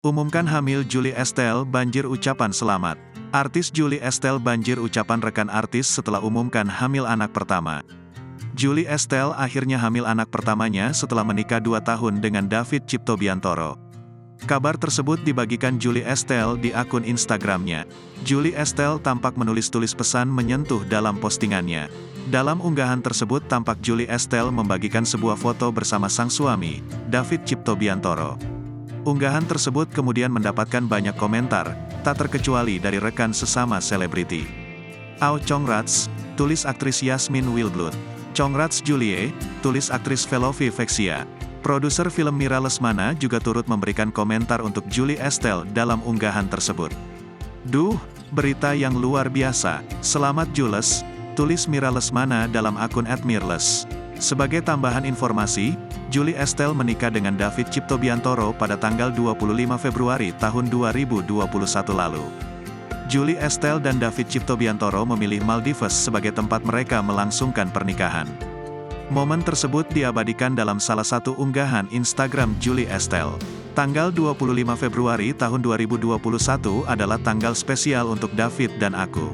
Umumkan hamil Julie Estelle banjir ucapan selamat. Artis Julie Estelle banjir ucapan rekan artis setelah umumkan hamil anak pertama. Julie Estelle akhirnya hamil anak pertamanya setelah menikah 2 tahun dengan David Ciptobiantoro. Kabar tersebut dibagikan Julie Estelle di akun Instagramnya. Julie Estelle tampak menulis-tulis pesan menyentuh dalam postingannya. Dalam unggahan tersebut tampak Julie Estelle membagikan sebuah foto bersama sang suami, David Ciptobiantoro. Unggahan tersebut kemudian mendapatkan banyak komentar, tak terkecuali dari rekan sesama selebriti. Au Congrats, tulis aktris Yasmin Wildblood. Congrats Julie, tulis aktris Velovi Vexia. Produser film Mira Lesmana juga turut memberikan komentar untuk Julie Estelle dalam unggahan tersebut. Duh, berita yang luar biasa, selamat Jules, tulis Mira Lesmana dalam akun @mirles. Sebagai tambahan informasi, Julie Estelle menikah dengan David Ciptobiantoro pada tanggal 25 Februari tahun 2021 lalu. Julie Estelle dan David Ciptobiantoro memilih Maldives sebagai tempat mereka melangsungkan pernikahan. Momen tersebut diabadikan dalam salah satu unggahan Instagram Julie Estelle. Tanggal 25 Februari tahun 2021 adalah tanggal spesial untuk David dan aku.